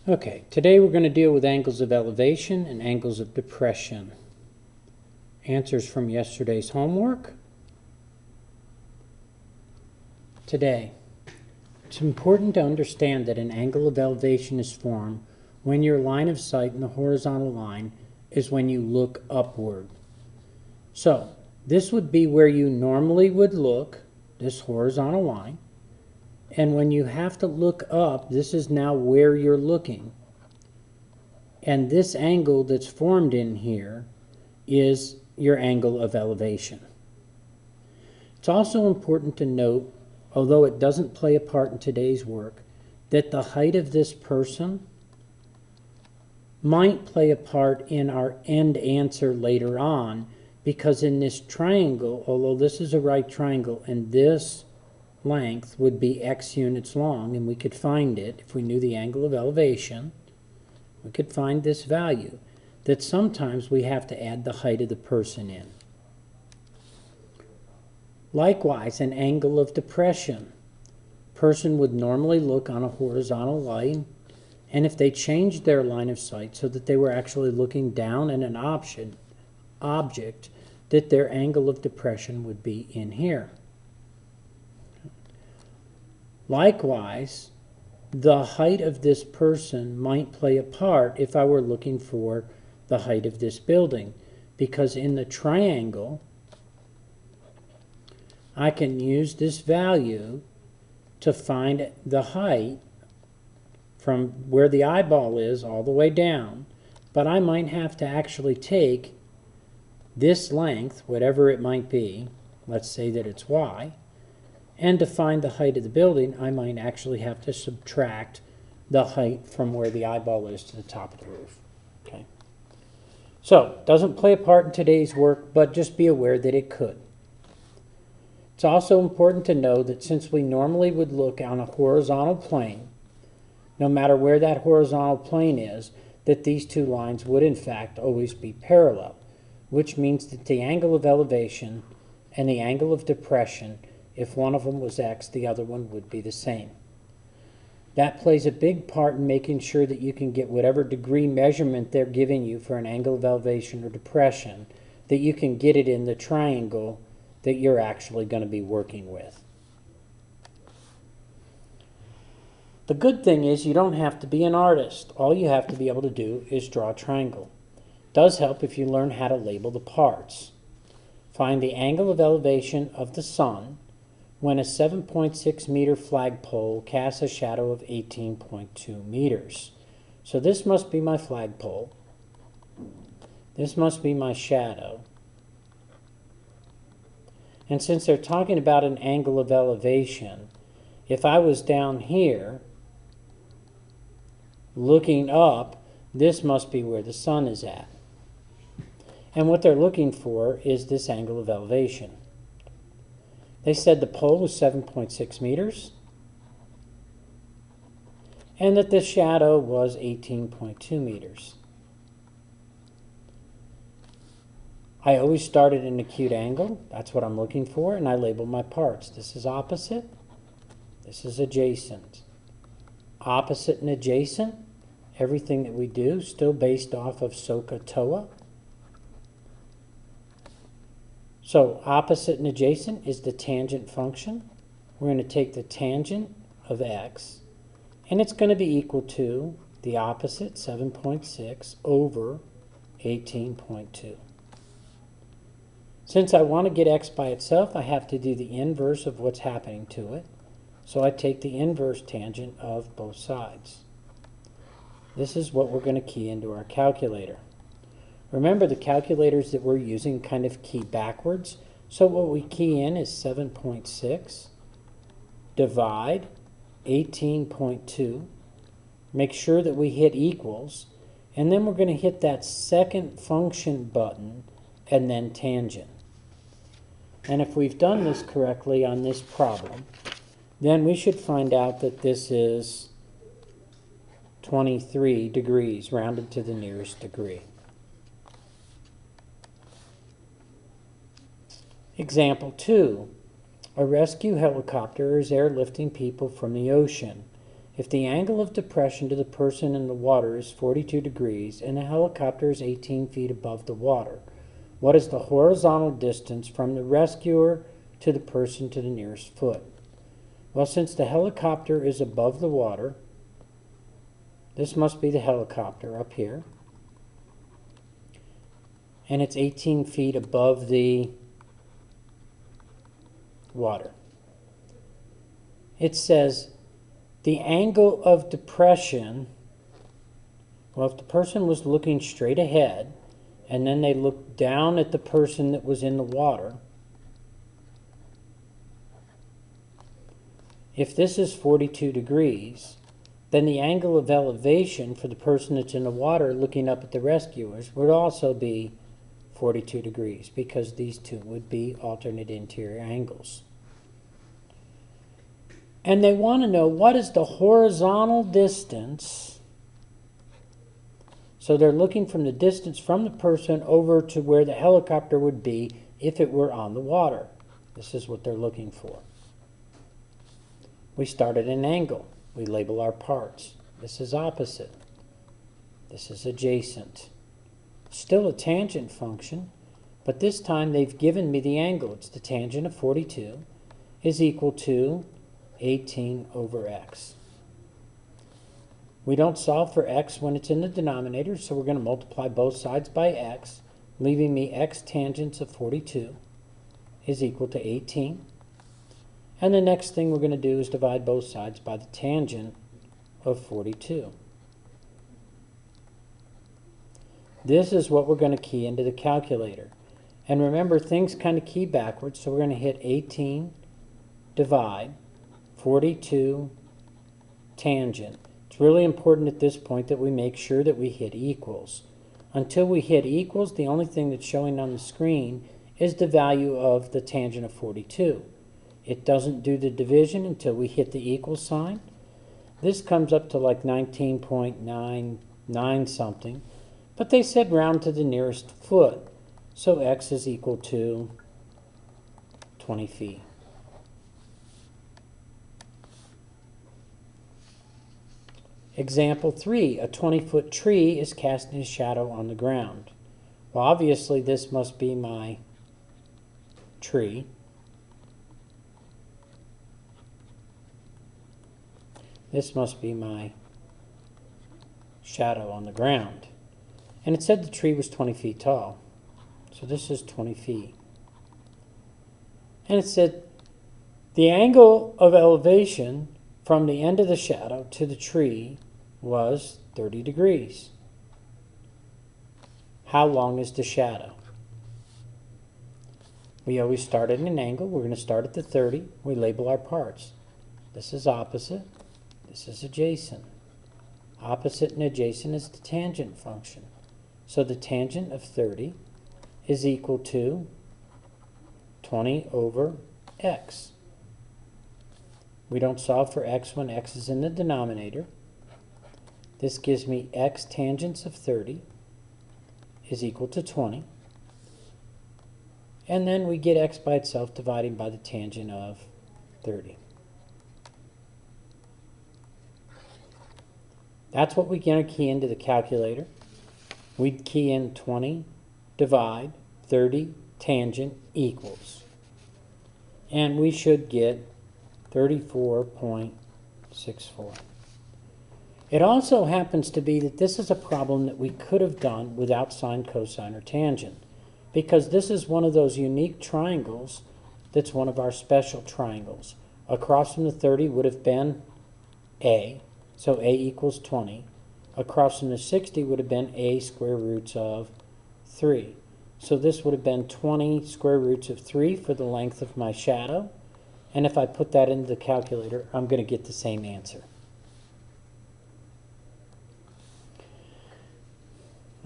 Okay, today we're going to deal with angles of elevation and angles of depression. Answers from yesterday's homework. Today, it's important to understand that an angle of elevation is formed when your line of sight in the horizontal line is when you look upward. So, this would be where you normally would look, this horizontal line. And when you have to look up, this is now where you're looking. And this angle that's formed in here is your angle of elevation. It's also important to note, although it doesn't play a part in today's work, that the height of this person might play a part in our end answer later on, because in this triangle, although this is a right triangle and this length would be x units long, and we could find it if we knew the angle of elevation, we could find this value, that sometimes we have to add the height of the person in. Likewise, an angle of depression. Person would normally look on a horizontal line, and if they changed their line of sight so that they were actually looking down at an object, that their angle of depression would be in here. Likewise, the height of this person might play a part if I were looking for the height of this building, because in the triangle, I can use this value to find the height from where the eyeball is all the way down, but I might have to actually take this length, whatever it might be, let's say that it's y, and to find the height of the building, I might actually have to subtract the height from where the eyeball is to the top of the roof. Okay. So, doesn't play a part in today's work, but just be aware that it could. It's also important to know that since we normally would look on a horizontal plane, no matter where that horizontal plane is, that these two lines would in fact always be parallel, which means that the angle of elevation and the angle of depression, if one of them was x, the other one would be the same. That plays a big part in making sure that you can get whatever degree measurement they're giving you for an angle of elevation or depression, that you can get it in the triangle that you're actually going to be working with. The good thing is you don't have to be an artist. All you have to be able to do is draw a triangle. It does help if you learn how to label the parts. Find the angle of elevation of the sun when a 7.6 meter flagpole casts a shadow of 18.2 meters. So this must be my flagpole. This must be my shadow. And since they're talking about an angle of elevation, if I was down here looking up, this must be where the sun is at. And what they're looking for is this angle of elevation. They said the pole was 7.6 meters and that the shadow was 18.2 meters. I always start at an acute angle. That's what I'm looking for, and I label my parts. This is opposite. This is adjacent. Opposite and adjacent, everything that we do still based off of SOHCAHTOA. So opposite and adjacent is the tangent function. We're going to take the tangent of x, and it's going to be equal to the opposite, 7.6, over 18.2. Since I want to get x by itself, I have to do the inverse of what's happening to it. So I take the inverse tangent of both sides. This is what we're going to key into our calculator. Remember, the calculators that we're using kind of key backwards. So what we key in is 7.6, divide 18.2, make sure that we hit equals, and then we're going to hit that second function button and then tangent. And if we've done this correctly on this problem, then we should find out that this is 23 degrees, rounded to the nearest degree. Example 2. A rescue helicopter is airlifting people from the ocean. If the angle of depression to the person in the water is 42 degrees and the helicopter is 18 feet above the water, what is the horizontal distance from the rescuer to the person to the nearest foot? Well, since the helicopter is above the water, this must be the helicopter up here, and it's 18 feet above the water. It says the angle of depression, well, if the person was looking straight ahead and then they looked down at the person that was in the water, if this is 42 degrees, then the angle of elevation for the person that's in the water looking up at the rescuers would also be 42 degrees, because these two would be alternate interior angles. And they want to know, what is the horizontal distance? So they're looking from the distance from the person over to where the helicopter would be if it were on the water. This is what they're looking for. We start at an angle. We label our parts. This is opposite. This is adjacent. Still a tangent function, but this time they've given me the angle. It's the tangent of 42 is equal to 18 over x. We don't solve for x when it's in the denominator, so we're going to multiply both sides by x, leaving me x tangents of 42 is equal to 18. And the next thing we're going to do is divide both sides by the tangent of 42. This is what we're going to key into the calculator. And remember, things kind of key backwards, so we're going to hit 18 divide 42 tangent. It's really important at this point that we make sure that we hit equals. Until we hit equals, the only thing that's showing on the screen is the value of the tangent of 42. It doesn't do the division until we hit the equal sign. This comes up to like 19.99 something, but they said round to the nearest foot, so x is equal to 20 feet. Example 3, a 20-foot tree is casting a shadow on the ground. Well, obviously this must be my tree. This must be my shadow on the ground. And it said the tree was 20 feet tall. So this is 20 feet. And it said the angle of elevation from the end of the shadow to the tree was 30 degrees. How long is the shadow? We always start at an angle. We're going to start at the 30. We label our parts. This is opposite. This is adjacent. Opposite and adjacent is the tangent function. So the tangent of 30 is equal to 20 over x. We don't solve for x when x is in the denominator. This gives me x tangents of 30 is equal to 20. And then we get x by itself dividing by the tangent of 30. That's what we're going to key into the calculator. We'd key in 20 divide 30 tangent equals. And we should get 34.64. It also happens to be that this is a problem that we could have done without sine, cosine, or tangent, because this is one of those unique triangles that's one of our special triangles. Across from the 30 would have been a, so a equals 20. Across from the 60 would have been a square roots of 3. So this would have been 20 square roots of 3 for the length of my shadow. And if I put that into the calculator, I'm going to get the same answer.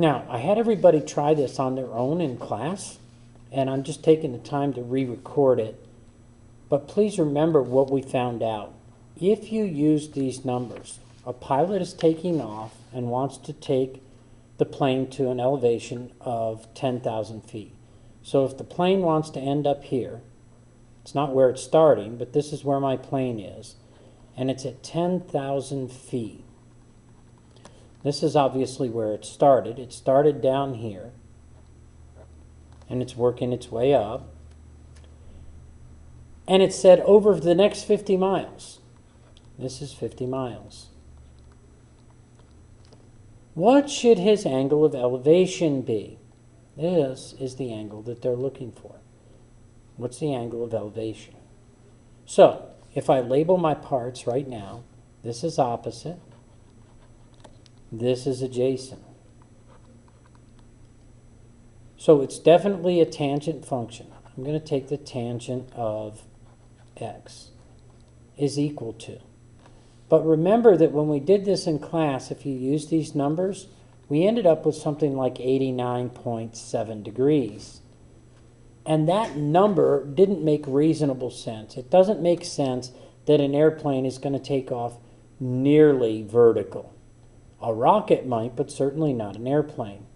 Now, I had everybody try this on their own in class, and I'm just taking the time to re-record it. But please remember what we found out. If you use these numbers, a pilot is taking off and wants to take the plane to an elevation of 10,000 feet. So if the plane wants to end up here, it's not where it's starting, but this is where my plane is. and it's at 10,000 feet. This is obviously where it started. It started down here, and it's working its way up. And it said over the next 50 miles. This is 50 miles. What should his angle of elevation be? This is the angle that they're looking for. What's the angle of elevation? So, if I label my parts right now, this is opposite, this is adjacent. So it's definitely a tangent function. I'm going to take the tangent of x is equal to. But remember that when we did this in class, if you use these numbers, we ended up with something like 89.7 degrees. And that number didn't make reasonable sense. It doesn't make sense that an airplane is going to take off nearly vertical. A rocket might, but certainly not an airplane.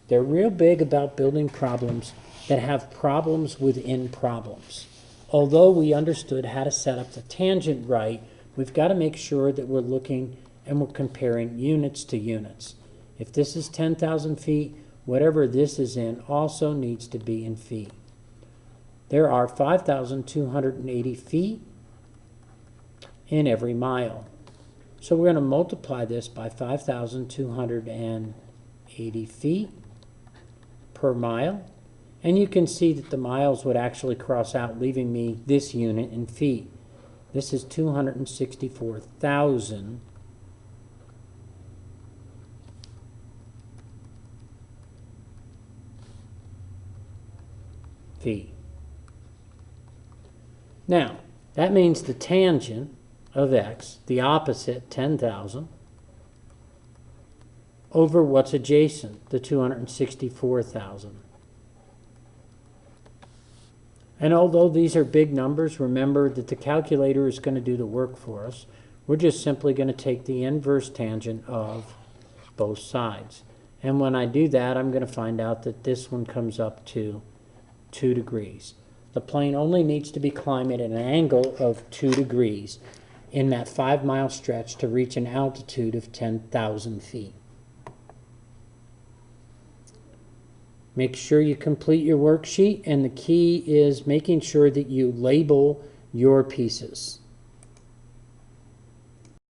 They're real big about building problems that have problems within problems. Although we understood how to set up the tangent right, we've got to make sure that we're looking and we're comparing units to units. If this is 10,000 feet, whatever this is in also needs to be in feet. There are 5,280 feet in every mile. So we're going to multiply this by 5,280 feet per mile. And you can see that the miles would actually cross out, leaving me this unit in feet. This is 264,000 feet. Now, that means the tangent of x, the opposite, 10,000, over what's adjacent, the 264,000. And although these are big numbers, remember that the calculator is going to do the work for us. We're just simply going to take the inverse tangent of both sides. And when I do that, I'm going to find out that this one comes up to 2 degrees. The plane only needs to be climbing at an angle of 2 degrees in that 5-mile stretch to reach an altitude of 10,000 feet. Make sure you complete your worksheet, and the key is making sure that you label your pieces.